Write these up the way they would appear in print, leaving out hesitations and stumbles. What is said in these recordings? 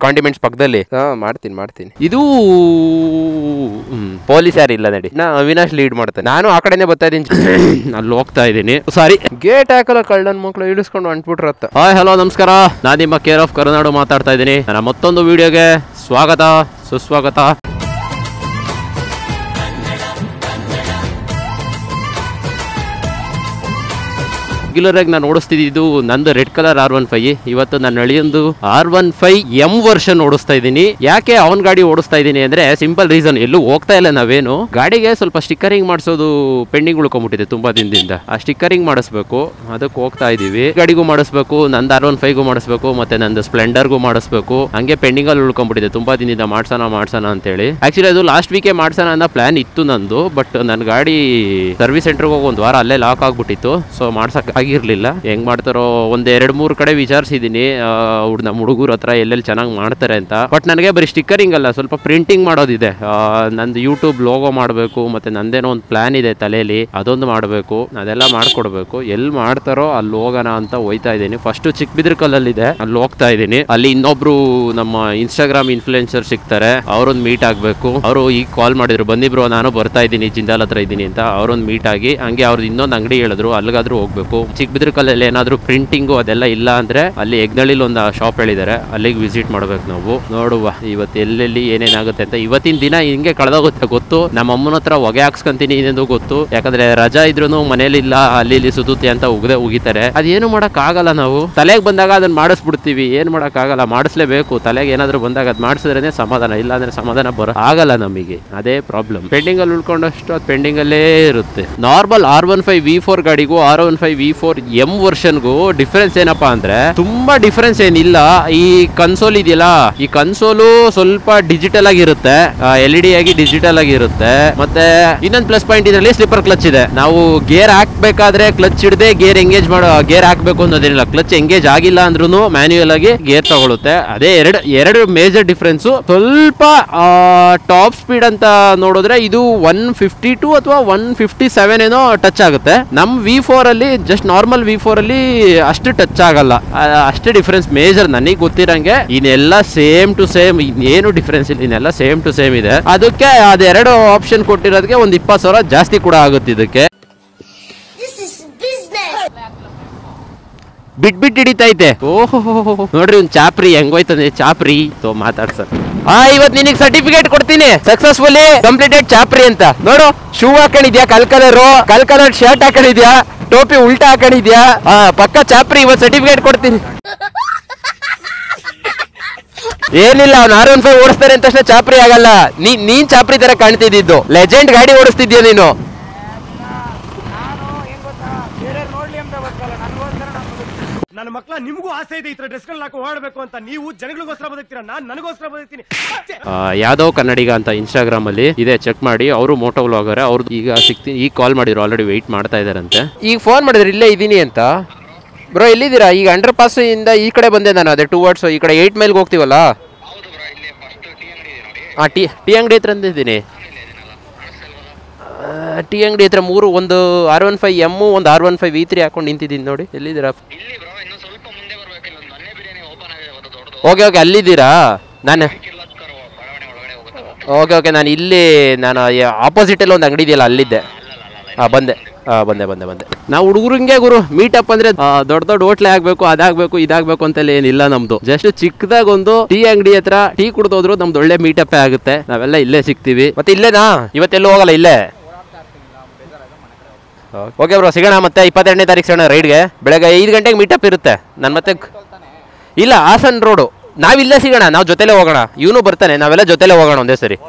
Condiments ಪಕ್ಕದಲ್ಲಿ ಮಾಡ್ತೀನಿ ಇದು ಪೊಲೀಸ್ ಯಾರು ಇಲ್ಲ ನಡಿ, ನಾ ಅವಿನಾಶ್ ಲೀಡ್ ಮಾಡ್ತೇನೆ. ನಾನು ಆ ಕಡೆನೆ ಬರ್ತಾ ಇದೀನಿ, ಅಲ್ಲಿ ಹೋಗ್ತಾ ಇದೀನಿ. ಸಾರಿ, ಗೇಟ್ ಹಾಕಲ್ಲ ಕಳ್ಳನ್ ಮಕ್ಳು ಇಳಿಸ್ಕೊಂಡು ಅಂಟ್ಬಿಟ್ರತ್ತ. ಹಾಯ್ ಹಲೋ ನಮಸ್ಕಾರ, ನಾನು ನಿಮ್ಮ ಕೇರ್ ಆಫ್ ಕರುನಾಡು ಮಾತಾಡ್ತಾ ಇದ್ದೀನಿ. ನನ್ನ ಮತ್ತೊಂದು ವಿಡಿಯೋಗೆ ಸ್ವಾಗತ ಸುಸ್ವಾಗತ. ರೆಗ್ಯುಲರ್ ಆಗಿ ನಾನು ಓಡಿಸ್ತಿದ್ದು ನಂದು ರೆಡ್ ಕಲರ್ R15. ಇವತ್ತು ನನ್ನ ಅಳಿಯೊಂದು R15M ವರ್ಷನ್ ಓಡಿಸ್ತಾ ಇದ್ದೀನಿ. ಯಾಕೆ ಅವನ್ ಗಾಡಿ ಓಡಿಸ್ತಾ ಇದ್ದೀನಿ ಅಂದ್ರೆ ಸಿಂಪಲ್ ರೀಸನ್, ಎಲ್ಲೂ ಹೋಗ್ತಾ ಇಲ್ಲ ನಾವೇನು. ಗಾಡಿಗೆ ಸ್ವಲ್ಪ ಸ್ಟಿಕ್ಕರಿಂಗ್ ಮಾಡಿಸೋದು ಪೆಂಡಿಂಗ್ ಉಳ್ಕೊಂಡ್ಬಿಟ್ಟಿದೆ ತುಂಬಾ ದಿನದಿಂದ. ಆ ಸ್ಟಿಕ್ಕರಿಂಗ್ ಮಾಡಿಸ್ಬೇಕು, ಅದಕ್ಕೆ ಹೋಗ್ತಾ ಇದೀವಿ. ಗಾಡಿಗೂ ಮಾಡಿಸ್ಬೇಕು, ನಂದು R15ಗೂ ಮಾಡಿಸ್ಬೇಕು, ಮತ್ತೆ ನಂದು ಸ್ಪ್ಲೆಂಡರ್ಗೂ ಮಾಡಿಸ್ಬೇಕು. ಹಂಗೆ ಪೆಂಡಿಂಗ್ ಅಲ್ಲಿ ಉಳ್ಕೊಂಡ್ಬಿಟ್ಟಿದೆ ತುಂಬಾ ದಿನದಿಂದ. ಮಾಡ್ಸೋಣ ಅಂತೇಳಿ ಆಕ್ಚುಲಿ ಅದು ಲಾಸ್ಟ್ ವೀಕೆ ಮಾಡ್ಸೋಣ ಅನ್ನೋ ಪ್ಲಾನ್ ಇತ್ತು ನಂದು. ಬಟ್ ನನ್ನ ಗಾಡಿ ಸರ್ವಿಸ್ ಸೆಂಟರ್ಗೆ ಹೋಗಿ ಒಂದು ವಾರ ಅಲ್ಲೇ ಲಾಕ್ ಆಗ್ಬಿಟ್ಟಿತ್ತು. ಸೊ ಮಾಡ್ಸಕ್ ಆಗಿರ್ಲಿಲ್ಲ. ಹೆಂಗ್ ಮಾಡ್ತಾರೋ ಒಂದ್ 2-3 ಕಡೆ ವಿಚಾರಿಸಿದೀನಿ ನಮ್ಮ ಹುಡುಗರ ಹತ್ರ ಎಲ್ಲೆಲ್ಲಿ ಚೆನ್ನಾಗಿ ಮಾಡ್ತಾರೆ ಅಂತ. ಬಟ್ ನನಗೆ ಬರೀ ಸ್ಟಿಕ್ಕರಿಂಗ್ ಅಲ್ಲ, ಸ್ವಲ್ಪ ಪ್ರಿಂಟಿಂಗ್ ಮಾಡೋದಿದೆ. ನಂದು ಯೂಟ್ಯೂಬ್ ಲೋಗೋ ಮಾಡಬೇಕು, ಮತ್ತೆ ನಂದೇನೋ ಒಂದು ಪ್ಲಾನ್ ಇದೆ ತಲೆಯಲ್ಲಿ, ಅದೊಂದು ಮಾಡಬೇಕು. ಅದೆಲ್ಲ ಮಾಡ್ಕೊಡ್ಬೇಕು. ಎಲ್ಲಿ ಮಾಡ್ತಾರೋ ಅಲ್ಲಿ ಹೋಗೋಣ ಅಂತ ಹೋಯ್ತಾ ಇದ್ದೀನಿ. ಫಸ್ಟ್ ಚಿಕ್ಕಬಿದ್ರಕಲ್ಲಲ್ಲಿದೆ, ಅಲ್ಲಿ ಹೋಗ್ತಾ ಇದ್ದೀನಿ. ಅಲ್ಲಿ ಇನ್ನೊಬ್ರು ನಮ್ಮ ಇನ್ಸ್ಟಾಗ್ರಾಮ್ ಇನ್ಫ್ಲುಯೆನ್ಸರ್ ಸಿಗ್ತಾರೆ, ಅವರೊಂದು ಮೀಟ್ ಆಗ್ಬೇಕು. ಅವರು ಈಗ ಕಾಲ್ ಮಾಡಿದ್ರು, ಬಂದಿಬ್ರು ನಾನು ಬರ್ತಾ ಇದ್ದೀನಿ ಜಿಂದಾಲ್ ಹತ್ರ ಇದ್ದೀನಿ ಅಂತ. ಅವರೊಂದು ಮೀಟ್ ಆಗಿ ಹಂಗೆ ಅವ್ರದ್ದು ಇನ್ನೊಂದು ಅಂಗಡಿ ಹೇಳಿದ್ರು, ಅಲ್ಲಿಗಾದ್ರೂ ಹೋಗ್ಬೇಕು. ಚಿಕ್ಕಬಿದ್ರಕಲ್ಲಲ್ಲಿ ಏನಾದ್ರು ಪ್ರಿಂಟಿಂಗು ಅದೆಲ್ಲ ಇಲ್ಲ ಅಂದ್ರೆ ಅಲ್ಲಿ ಹೆಗ್ನಳ್ಳಿಲಿ ಒಂದು ಶಾಪ್ ಹೇಳಿದ್ದಾರೆ, ಅಲ್ಲಿಗೆ ವಿಸಿಟ್ ಮಾಡ್ಬೇಕು ನಾವು. ನೋಡುವ ಇವತ್ತು ಎಲ್ಲೆಲ್ಲಿ ಏನೇನಾಗುತ್ತೆ ಅಂತ. ಇವತ್ತಿನ ದಿನ ಹಿಂಗೆ ಕಳೆದೋಗುತ್ತೆ ಗೊತ್ತು. ನಮ್ಮ ಅಮ್ಮನ ಹತ್ರ ಹೊಗೆ ಹಾಕ್ಸ್ಕೊಂತೀನಿ ಇನ್ನೊಂದು ಗೊತ್ತು. ಯಾಕಂದ್ರೆ ರಜಾ ಇದ್ರು ಮನೇಲಿ ಇಲ್ಲ, ಅಲ್ಲಿ ಇಲ್ಲಿ ಸುತ್ತುತ್ತೆ ಅಂತ ಉಗಿತಾರೆ. ಅದೇನು ಮಾಡಕ್ ಆಗಲ್ಲ. ನಾವು ತಲೆಗೆ ಬಂದಾಗ ಅದನ್ನ ಮಾಡಿಸ್ಬಿಡ್ತೀವಿ. ಏನ್ ಮಾಡಕ್ ಆಗಲ್ಲ, ಮಾಡಿಸ್ಲೇಬೇಕು. ತಲೆಗೆ ಏನಾದ್ರು ಬಂದಾಗ ಅದ್ ಮಾಡಿಸಿದ್ರೇನೆ ಸಮಾಧಾನ, ಇಲ್ಲ ಅಂದ್ರೆ ಸಮಾಧಾನ ಆಗಲ್ಲ ನಮಗೆ. ಅದೇ ಪ್ರಾಬ್ಲಮ್. ಪೆಂಡಿಂಗ್ ಅಲ್ಲಿ ಉಳ್ಕೊಂಡಷ್ಟು ಅದು ಪೆಂಡಿಂಗ್ ಅಲ್ಲೇ ಇರುತ್ತೆ. Normal R15 V4 ಗಾಡಿಗೂ R15 V4M ವರ್ಷನ್ಗೂ difference ಏನಪ್ಪಾ ಅಂದ್ರೆ ತುಂಬಾ ಡಿಫರೆನ್ಸ್ ಏನಿಲ್ಲ. ಈ ಕನ್ಸೋಲ್ ಇದೆಯಲ್ಲ, ಈ ಕನ್ಸೋಲು ಸ್ವಲ್ಪ ಡಿಜಿಟಲ್ ಆಗಿರುತ್ತೆ, LED ಆಗಿ ಡಿಜಿಟಲ್ ಆಗಿರುತ್ತೆ. ಮತ್ತೆ ಇನ್ನೊಂದು ಪ್ಲಸ್ ಪಾಯಿಂಟ್ ಇದರಲ್ಲಿ ಸ್ಲಿಪ್ಪರ್ ಕ್ಲಚ್ ಇದೆ. ನಾವು ಗೇರ್ ಹಾಕ್ಬೇಕಾದ್ರೆ ಕ್ಲಚ್ ಹಿಡದೆ ಗೇರ್ ಹಾಕ್ಬೇಕು ಅನ್ನೋದೇನಿಲ್ಲ. ಕ್ಲಚ್ ಎಂಗೇಜ್ ಆಗಿಲ್ಲ ಅಂದ್ರೂ ಮ್ಯಾನ್ಯುಯಲ್ ಆಗಿ ಗೇರ್ ತಗೊಳುತ್ತೆ. ಅದೇ ಎರಡು ಮೇಜರ್ ಡಿಫರೆನ್ಸ್. ಸ್ವಲ್ಪ ಟಾಪ್ ಸ್ಪೀಡ್ ಅಂತ ನೋಡಿದ್ರೆ ಇದು 152 ಅಥವಾ 157 ಏನೋ ಟಚ್ ಆಗುತ್ತೆ. ನಮ್ V4 ಅಲ್ಲಿ ಜಸ್ಟ್ ನಾರ್ಮಲ್ V4 ಅಲ್ಲಿ ಅಷ್ಟು ಟಚ್ ಆಗಲ್ಲ. ಅಷ್ಟೇ ಡಿಫರೆನ್ಸ್ ಮೇಜರ್ ನನಗೆ ಗೊತ್ತಿರಂಗೆ. ಇನ್ನೆಲ್ಲ ಸೇಮ್ ಟು ಸೇಮ್, ಏನು ಡಿಫರೆನ್ಸ್ ಇಲ್ಲ. ಇನ್ನೆಲ್ಲ ಸೇಮ್ ಟು ಸೇಮ್ ಇದೆ. ಅದಕ್ಕೆ ಅದೆರಡು ಆಪ್ಷನ್ ಕೊಟ್ಟಿರೋದಕ್ಕೆ ಒಂದು 20,000 ಜಾಸ್ತಿ ಕೂಡ ಆಗುತ್ತೆ. ಇದಕ್ಕೆ ಬಿಟ್ ಹಿಡಿತೈತೆ. ಓಹೋ ನೋಡ್ರಿ ಒಂದು ಚಾಪ್ರಿ ಹೆಂಗೋಯ್ತದೆ. ಚಾಪ್ರಿ ಮಾತಾಡ್ಸರ್ ಇವತ್ತು ನಿನಗೆ ಸರ್ಟಿಫಿಕೇಟ್ ಕೊಡ್ತೀನಿ, ಸಕ್ಸಸ್ಫುಲಿ ಕಂಪ್ಲೀಟೆಡ್ ಚಾಪ್ರಿ ಅಂತ. ನೋಡು, ಶೂ ಹಾಕೊಂಡಿದ್ಯಾ, ಕಲ್ ಕಲರ್ ಶರ್ಟ್ ಹಾಕೊಂಡಿದ್ಯಾ, ಟೋಪಿ ಉಲ್ಟಾ ಹಾಕೊಂಡಿದ್ಯಾ, ಪಕ್ಕ ಚಾಪ್ರಿ. ಇವತ್ತು ಸರ್ಟಿಫಿಕೇಟ್ ಕೊಡ್ತೀನಿ. ಏನಿಲ್ಲ, ಅವ್ನು R15 ಓಡಿಸ್ತಾರೆ ಅಂತ ತಕ್ಷಣ ಚಾಪ್ರಿ ಆಗಲ್ಲ. ನೀನ್ ಚಾಪ್ರಿ ತರ ಕಾಣ್ತಿದ್ದು. ಲೆಜೆಂಡ್ ಗಾಡಿ ಓಡಿಸ್ತಿದ್ಯಾ ನೀನು. ನನ್ನ ಮಕ್ಕಳ ನಿಮಗೂ ಆಸೆ ಇದೆ ಈ ತರ ಡ್ರೆಸ್ಗಳನ್ನ ಹಾಕಿ ಓಡಬೇಕು ಅಂತ. ನೀವು ಜನಗಳಿಗೋಸ್ಕರ ಬದುಕ್ತೀರಾ, ನಾನು ನನಗೋಸ್ಕರ ಬದುಕ್ತೀನಿ. ಯಾವ್ದೋ ಕನ್ನಡಿಗ ಅಂತ ಇನ್ಸ್ಟಾಗ್ರಾಮ್ ಅಲ್ಲಿ ಇದೆ, ಚೆಕ್ ಮಾಡಿ. ಅವರು ಮೋಟೋ ವ್ಲಾಗರ್. ಅವ್ರದ್ದು ಈಗ ಸಿಗ್ತೀನಿ. ಈಗ ಕಾಲ್ ಮಾಡಿದ್ರು, ಆಲ್ರೆಡಿ ವೆಯ್ಟ್ ಮಾಡ್ತಾ ಇದಾರಂತೆ. ಈಗ ಫೋನ್ ಮಾಡಿದ್ರು, ಇಲ್ಲೇ ಇದೀನಿ ಅಂತ. ಬ್ರೋ ಎಲ್ಲಿದ್ದೀರಾ? ಈಗ ಅಂಡರ್ ಪಾಸ್ ಇಂದ ಈ ಕಡೆ ಬಂದೆ ನಾನು. ಅದೇ ಟುವರ್ಡ್ಸ್ ಈ ಕಡೆ 8 ಮೈಲ್ಗೆ ಹೋಗ್ತೀವಲ್ಲ, ಟೀ ಅಂಗಡಿ ಹತ್ರ ಇದ್ದೀನಿ. ಟೀ ಅಂಗಡಿ ಹತ್ರ 3, ಒಂದು R15M, ಒಂದು R15 V3 ಹಾಕೊಂಡು ನಿಂತಿದ್ದೀನಿ ನೋಡಿ. ಎಲ್ಲಿದ್ದೀರಾ? ಓಕೆ ಅಲ್ಲಿದ್ದೀರಾ? ನಾನು ಓಕೆ ನಾನು ಇಲ್ಲಿ, ನಾನು ಆಪೋಸಿಟ್ ಅಲ್ಲಿ ಒಂದು ಅಂಗಡಿ ಇದೆಯಲ್ಲ, ಅಲ್ಲಿದ್ದೆ. ಬಂದೆ. ನಾವು ಹುಡುಗರಿಂಗೆ ಗುರು ಮೀಟಪ್ ಅಂದ್ರೆ ದೊಡ್ಡ ಹೋಟ್ಲೆ ಆಗ್ಬೇಕು, ಅದಾಗ್ಬೇಕು, ಇದಾಗ್ಬೇಕು ಅಂತೆಲ್ಲ ಏನಿಲ್ಲ ನಮ್ದು. ಜಸ್ಟ್ ಚಿಕ್ಕದಾಗ ಒಂದು ಟೀ ಅಂಗಡಿ ಹತ್ರ ಟೀ ಕುಡ್ದೋದ್ರು ನಮ್ದು ಒಳ್ಳೆ ಮೀಟಪ್ ಆಗುತ್ತೆ. ನಾವೆಲ್ಲ ಇಲ್ಲೇ ಸಿಗ್ತೀವಿ. ಮತ್ತೆ ಇಲ್ಲೇನಾ? ಇವತ್ತೆಲ್ಲೂ ಹೋಗಲ್ಲ, ಇಲ್ಲೇ. ಓಕೆ ಬ್ರೋ, ಸಿಗೋಣ ಮತ್ತೆ 22ನೇ ತಾರೀಕು ಸಿಗೋಣ ರೈಡ್ಗೆ. ಬೆಳಗ್ಗೆ 5 ಗಂಟೆಗೆ ಮೀಟಪ್ ಇರುತ್ತೆ. ನಾನು ಮತ್ತೆ ಇಲ್ಲ, ಹಾಸನ್ ರೋಡು. ನಾವಿಲ್ಲೇ ಸಿಗೋಣ, ನಾವು ಜೊತೆಲೇ ಹೋಗೋಣ. ಇವನು ಬರ್ತಾನೆ, ನಾವೆಲ್ಲ ಜೊತೆಲೇ ಹೋಗೋಣ ಒಂದೇ ಸರಿ.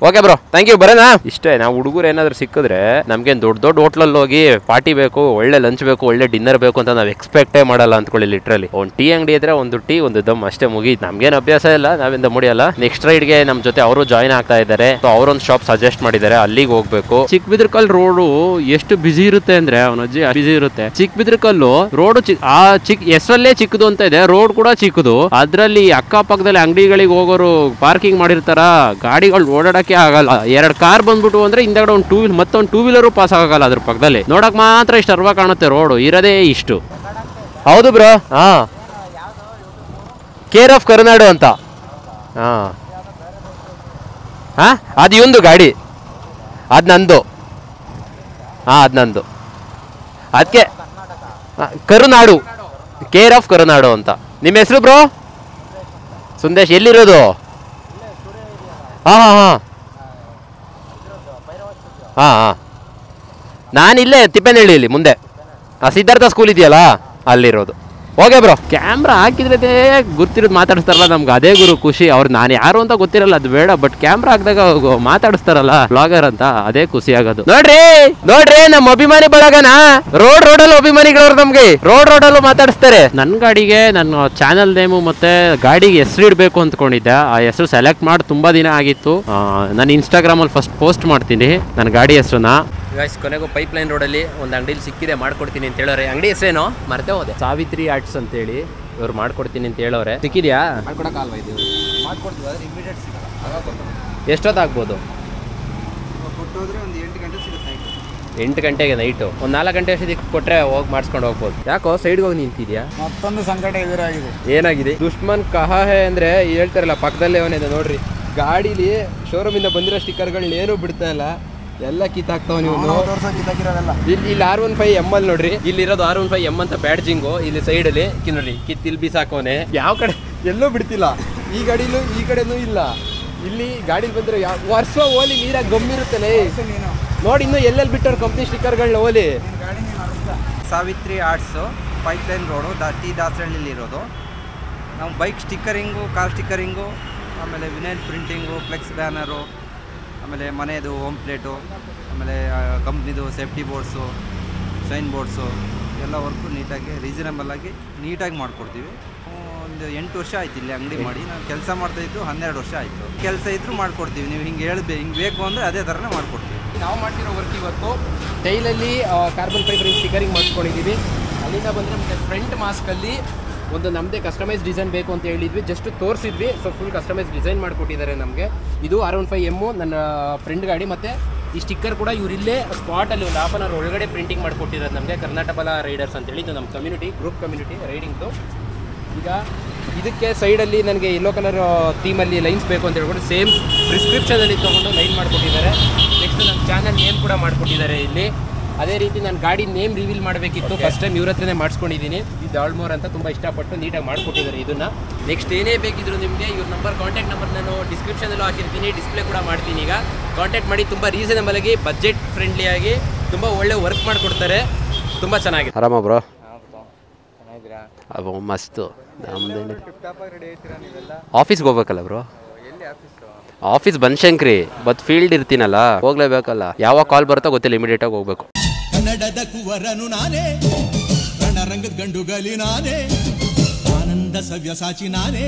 Okay bro, thank you. ಬರೋಣ. ಇಷ್ಟೇ, ನಾವು ಹುಡುಗರು ಏನಾದ್ರು ಸಿಕ್ಕಿದ್ರೆ ನಮ್ಗೇನು ದೊಡ್ಡ ಹೋಟ್ಲಲ್ಲಿ ಹೋಗಿ ಪಾರ್ಟಿ ಬೇಕು, ಒಳ್ಳೆ ಲಂಚ್ ಬೇಕು, ಒಳ್ಳೆ ಡಿನ್ನರ್ ಬೇಕು ಅಂತ ನಾವು ಎಕ್ಸ್ಪೆಕ್ಟೇ ಮಾಡಲ್ಲ ಅಂದ್ಕೊಳ್ಳಿ. ಲಿಟ್ರಲಿ ಒಂದು ಟೀ ಅಂಗಡಿ ಇದ್ರೆ ಒಂದು ಟೀ, ಒಂದು ದಮ್ ಅಷ್ಟೇ, ಮುಗೀತು. ನಮ್ಗೇನು ಅಭ್ಯಾಸ ಇಲ್ಲ, ನಾವಿಂದ ಮುಡಿಯಲ್ಲ. ನೆಕ್ಸ್ಟ್ ರೈಡ್ಗೆ ನಮ್ಮ ಜೊತೆ ಅವರು ಜಾಯ್ನ್ ಆಗ್ತಾ ಇದ್ದಾರೆ. ಅವರೊಂದು ಶಾಪ್ ಸಜೆಸ್ಟ್ ಮಾಡಿದ್ದಾರೆ, ಅಲ್ಲಿಗೆ ಹೋಗ್ಬೇಕು. ಚಿಕ್ಕಬಿದ್ರಕಲ್ ರೋಡು ಎಷ್ಟು ಬಿಸಿ ಇರುತ್ತೆ ಅಂದ್ರೆ ಅವನಜ್ಜಿ ಬಿಸಿ ಇರುತ್ತೆ. ಚಿಕ್ಕಬಿದ್ರಕಲ್ಲು ರೋಡು ಹೆಸರಲ್ಲೇ ಚಿಕ್ಕದು ಅಂತ ಇದೆ, ರೋಡ್ ಕೂಡ ಚಿಕ್ಕದು. ಅದ್ರಲ್ಲಿ ಅಕ್ಕಪಕ್ಕದಲ್ಲಿ ಅಂಗಡಿಗಳಿಗೆ ಹೋಗೋರು ಪಾರ್ಕಿಂಗ್ ಮಾಡಿರ್ತಾರ, ಗಾಡಿಗಳು ಓಡಾಡಕ್ಕೆ ಆಗಲ್ಲ. 2 ಕಾರ್ ಬಂದ್ಬಿಟ್ಟು ಅಂದ್ರೆ ಹಿಂದಗಡೆ ಒಂದು 2 ವೀಲರ್, ಮತ್ತೊಂದು 2 ವೀಲರು ಪಾಸ್ ಆಗಲ್ಲ ಅದ್ರ ಪಕ್ಕದಲ್ಲಿ. ನೋಡಕ್ ಮಾತ್ರ ಇಷ್ಟು ಅರ್ವ ಕಾಣುತ್ತೆ ರೋಡು, ಇರೋದೇ ಇಷ್ಟು. ಹೌದು ಬ್ರೋ, ಕೇರ್ ಆಫ್ ಕರುನಾಡು ಅಂತ. ಹಾಂ ಹಾಂ, ಅದು ಇವಂದು ಗಾಡಿ, ಅದು ನಂದು. ಹಾಂ, ಅದು ನಂದು. ಅದಕ್ಕೆ ಕರುನಾಡು, ಕೇರ್ ಆಫ್ ಕರುನಾಡು ಅಂತ. ನಿಮ್ಮ ಹೆಸರು ಬ್ರೋ? ಸುಂದೇಶ್. ಎಲ್ಲಿರೋದು? ಹಾಂ ಹಾಂ ಹಾಂ ಹಾಂ ಹಾಂ, ನಾನಿಲ್ಲೇ ತಿಪ್ಪೇನಹಳ್ಳಿಯಲ್ಲಿ ಮುಂದೆ ಸಿದ್ಧಾರ್ಥ ಸ್ಕೂಲ್ ಇದೆಯಲ್ಲ ಅಲ್ಲಿರೋದು. ಓಕೆ ಬ್ರೋ, ಕ್ಯಾಮ್ರಾ ಹಾಕಿದ್ರೆ ಗೊತ್ತಿರೋದು ಮಾತಾಡಿಸ್ತಾರಲ್ಲ ನಮ್ಗೆ ಅದೇ ಗುರು ಖುಷಿ. ಅವ್ರು ನಾನು ಯಾರು ಅಂತ ಗೊತ್ತಿರಲ್ಲ, ಅದು ಬೇಡ, ಬಟ್ ಕ್ಯಾಮ್ರಾ ಹಾಕಿದಾಗ ಮಾತಾಡಿಸ್ತಾರಲ್ಲ ಬ್ಲಾಗರ್ ಅಂತ, ಅದೇ ಖುಷಿ ಆಗೋದು. ನೋಡ್ರಿ ನೋಡ್ರಿ, ನಮ್ಮ ಅಭಿಮಾನಿ ಬಳಗನ ರೋಡಲ್ಲಿ ಅಭಿಮಾನಿಗಳವ್ರು ನಮ್ಗೆ ರೋಡಲ್ಲೂ ಮಾತಾಡಿಸ್ತಾರೆ. ನನ್ನ ಗಾಡಿಗೆ ನನ್ನ ಚಾನಲ್ ನೇಮು ಮತ್ತೆ ಗಾಡಿಗೆ ಹೆಸರು ಇಡಬೇಕು ಅಂದ್ಕೊಂಡಿದ್ದೆ. ಆ ಹೆಸರು ಸೆಲೆಕ್ಟ್ ಮಾಡಿ ತುಂಬಾ ದಿನ ಆಗಿತ್ತು. ನಾನು ಇನ್ಸ್ಟಾಗ್ರಾಮಲ್ಲಿ ಫಸ್ಟ್ ಪೋಸ್ಟ್ ಮಾಡ್ತೀನಿ ನನ್ನ ಗಾಡಿ ಹೆಸರನ್ನ. ಗೈಸ್, ಕೊನೆಗೂ ಪೈಪ್ಲೈನ್ ರೋಡಲ್ಲಿ ಒಂದು ಅಂಗಡಿಲಿ ಸಿಕ್ಕಿದೆ, ಮಾಡ್ಕೊಡ್ತೀನಿ ಅಂತ ಹೇಳೋರೆ. ಅಂಗಡಿ ಹೆಸರೇನೋ ಮರ್ತೇ ಹೋದೆ. ಸಾವಿತ್ರಿ ಆರ್ಟ್ಸ್ ಅಂತೇಳಿ ಇವ್ರು ಮಾಡ್ಕೊಡ್ತೀನಿ ಅಂತ ಹೇಳೋರೆ. ಸಿಕ್ಕಿದ್ಯಾ? ಮಾಡ್ಕೊಡೋಕ್ಕಲ್ವಾ ಇದು? ಮಾಡ್ಕೊಡ್ತೀವಿ, ಆದರೆ ಇಮಿಡಿಯೇಟ್ ಸಿಗಲ್ಲ. ಎಷ್ಟೊತ್ತಾಗ್ಬೋದು? ಕೊಟ್ಟೋದ್ರೆ ಒಂದು 8 ಗಂಟೆ ಸಿಗುತ್ತೆ. 8 ಗಂಟೆಗೆ ನೈಟು ಒಂದು 4 ಗಂಟೆ ಅಷ್ಟೊತ್ತಿಗೆ ಕೊಟ್ಟರೆ ಹೋಗಿ ಮಾಡಿಸ್ಕೊಂಡು ಹೋಗ್ಬೋದು. ಯಾಕೋ ಸೈಡ್ಗೆ ಹೋಗಿ ನಿಂತಿದ್ಯಾ? ಮತ್ತೊಂದು ಸಂಕಟ ಎದುರಾಗಿದೆ. ಏನಾಗಿದೆ? ದುಶ್ಮನ್ ಕಹಾ ಹೇ ಅಂದರೆ ಹೇಳ್ತಾರಲ್ಲ, ಪಕ್ಕದಲ್ಲೇ ಅವನಿದೆ ನೋಡ್ರಿ. ಗಾಡೀಲಿ ಶೋರೂಮಿಂದ ಬಂದಿರೋ ಸ್ಟಿಕ್ಕರ್ಗಳನ್ನ ಏನೂ ಬಿಡ್ತಾ ಇಲ್ಲ, ಎಲ್ಲ ಕಿತ್ತಾಕ್ತಾವ ನೀವು. ಇಲ್ಲಿ R15 M ನೋಡ್ರಿ, ಇಲ್ಲಿರೋದು R15 M ಅಂತ ಬ್ಯಾಡ್ಜಿಂಗು. ಇಲ್ಲಿ ಸೈಡಲ್ಲಿ ನೋಡ್ರಿ ಕಿತ್ತಿಲ್ ಬೀಸಾಕೋನೆ. ಯಾವ ಕಡೆ ಎಲ್ಲೂ ಬಿಡ್ತಿಲ್ಲ. ಈ ಗಾಡಿಲೂ ಈ ಕಡೆನೂ ಇಲ್ಲ. ಇಲ್ಲಿ ಗಾಡಿಲಿ ಬಂದ್ರೆ ವರ್ಷ ಓಲಿ ನೀರಾಗಿ ಗಮ್ಮಿರುತ್ತಲೇ ನೋಡಿ. ಇನ್ನು ಎಲ್ಲೆಲ್ಲಿ ಬಿಟ್ಟವ್ರು ಕಂಪ್ನಿ ಸ್ಟಿಕ್ಕರ್ಗಳನ್ನ ಓಲಿ. Savitri arts, pipeline road, T ದಾಸರಳ್ಳಿಲಿ ಇರೋದು. ನಾವು ಬೈಕ್ ಸ್ಟಿಕ್ಕರಿಂಗು, ಕಾರ್ ಸ್ಟಿಕ್ಕರಿಂಗು, ಆಮೇಲೆ ವಿನೈಲ್ ಪ್ರಿಂಟಿಂಗು, ಫ್ಲೆಕ್ಸ್ ಬ್ಯಾನರು, ಆಮೇಲೆ ಮನೆಯದು ಹೋಮ್ ಪ್ಲೇಟು, ಆಮೇಲೆ ಕಂಪ್ನಿದು ಸೇಫ್ಟಿ ಬೋರ್ಡ್ಸು, ಶೈನ್ ಬೋರ್ಡ್ಸು ಎಲ್ಲ ವರ್ಕು ನೀಟಾಗಿ ರೀಸನಬಲಾಗಿ ನೀಟಾಗಿ ಮಾಡಿಕೊಡ್ತೀವಿ. ಒಂದು 8 ವರ್ಷ ಆಯ್ತು ಇಲ್ಲಿ ಅಂಗಡಿ ಮಾಡಿ. ನಾವು ಕೆಲಸ ಮಾಡ್ತಾಯಿದ್ದು 12 ವರ್ಷ ಆಯಿತು. ಕೆಲಸ ಇದ್ದರೂ ಮಾಡಿಕೊಡ್ತೀವಿ. ನೀವು ಹಿಂಗೆ ಹಿಂಗೆ ಬೇಕು ಅಂದರೆ ಅದೇ ಥರನೇ ಮಾಡಿಕೊಡ್ತೀವಿ. ನಾವು ಮಾಡ್ತಿರೋ ವರ್ಕ್ ಇವತ್ತು ಟೈಲಲ್ಲಿ ಕಾರ್ಬನ್ ಫೈಬರ್ ಸ್ಟಿಕರಿಂಗ್ ಮಾಡಿಸ್ಕೊಂಡಿದ್ದೀವಿ. ಅಲ್ಲಿಂದ ಬಂದರೆ ಮತ್ತು ಫ್ರಂಟ್ ಮಾಸ್ಕಲ್ಲಿ ಒಂದು ನಮ್ಮದೇ ಕಸ್ಟಮೈಸ್ ಡಿಸೈನ್ ಬೇಕು ಅಂತ ಹೇಳಿದ್ವಿ. ಜಸ್ಟ್ ತೋರಿಸಿದ್ವಿ, ಸೊ ಫುಲ್ ಕಸ್ಟಮೈಸ್ ಡಿಸೈನ್ ಮಾಡಿಕೊಟ್ಟಿದ್ದಾರೆ ನಮಗೆ. ಇದು R15 M ನನ್ನ ಫ್ರೆಂಡ್ ಗಾಡಿ. ಮತ್ತು ಈ ಸ್ಟಿಕ್ಕರ್ ಕೂಡ ಇವರಿಲ್ಲೇ ಸ್ಪಾಟಲ್ಲಿ ಒಂದು 1/2 hour ಒಳಗಡೆ ಪ್ರಿಂಟಿಂಗ್ ಮಾಡಿಕೊಟ್ಟಿದ್ದಾರೆ ನಮಗೆ. ಕರ್ನಾಟಕ ರೈಡರ್ಸ್ ಅಂತೇಳಿ ಇದು ನಮ್ಮ ಕಮ್ಯುನಿಟಿ, ಗ್ರೂಪ್ ಕಮ್ಯುನಿಟಿ ರೈಡಿಂಗ್ದು. ಈಗ ಇದಕ್ಕೆ ಸೈಡಲ್ಲಿ ನನಗೆ ಯೆಲ್ಲೋ ಕಲರ್ ಥೀಮಲ್ಲಿ ಲೈನ್ಸ್ ಬೇಕು ಅಂತ ಹೇಳ್ಕೊಂಡು ಸೇಮ್ ಪ್ರಿಸ್ಕ್ರಿಪ್ಷನಲ್ಲಿ ತೊಗೊಂಡು ಲೈನ್ ಮಾಡಿಕೊಟ್ಟಿದ್ದಾರೆ. ನೆಕ್ಸ್ಟ್ ನನ್ನ ಚಾನಲ್ ನೇಮ್ ಕೂಡ ಮಾಡಿಕೊಟ್ಟಿದ್ದಾರೆ ಇಲ್ಲಿ. ಅದೇ ರೀತಿ ನಾನು ಗಾಡಿ ನೇಮ್ ರಿವೀಲ್ ಮಾಡಬೇಕಿತ್ತು, ಫಸ್ಟ್ ಟೈಮ್ ಇವ್ರ ಹತ್ರನೇ ಮಾಡಿಸ್ಕೊಂಡಿದ್ದೀನಿ. ಇದು ದಾಳ್ಮೋರ್ ಅಂತ ತುಂಬ ಇಷ್ಟಪಟ್ಟು ನೀಟಾಗಿ ಮಾಡಿಕೊಟ್ಟಿದ್ದಾರೆ ಇದನ್ನು. ನೆಕ್ಸ್ಟ್ ಏನೇ ಬೇಕಿದ್ರು ನಿಮಗೆ ಇವ್ರ ನಂಬರ್, ಕಾಂಟ್ಯಾಕ್ಟ್ ನಂಬರ್ ನಾನು ಡಿಸ್ಕ್ರಿಪ್ಷನಲ್ಲೂ ಹಾಕಿರ್ತೀನಿ, ಡಿಸ್ಪ್ಲೇ ಕೂಡ ಮಾಡ್ತೀನಿ. ಈಗ ಕಾಂಟ್ಯಾಕ್ಟ್ ಮಾಡಿ. ತುಂಬ ರೀಸನಬಲ್ ಆಗಿ, ಬಜೆಟ್ ಫ್ರೆಂಡ್ಲಿಯಾಗಿ ತುಂಬ ಒಳ್ಳೆ ವರ್ಕ್ ಮಾಡಿಕೊಡ್ತಾರೆ. ತುಂಬ ಚೆನ್ನಾಗಿದೆ. ಆರಾಮ ಬ್ರೋ? ಅಬ್ಬ ಮಸ್ತು. ನಮ್ದೇನು ಆಫೀಸ್ಗೆ ಹೋಗ್ಬೇಕಲ್ಲ bro? Office Banashankari, but field ಇರ್ತೀನಲ್ಲ, ಹೋಗ್ಲೇಬೇಕಲ್ಲ. ಯಾವಾಗ ಕಾಲ್ ಬರುತ್ತೋ ಗೊತ್ತಿಲ್ಲ, ಇಮಿಡಿಯೇಟಾಗಿ ಹೋಗ್ಬೇಕು. ಕನ್ನಡದ ಕುವರನು ನಾನೇ, ರಣರಂಗದ ಗಂಡುಗಲಿ ನಾನೇ, ಆನಂದ ಸವ್ಯಸಾಚಿ ನಾನೇ.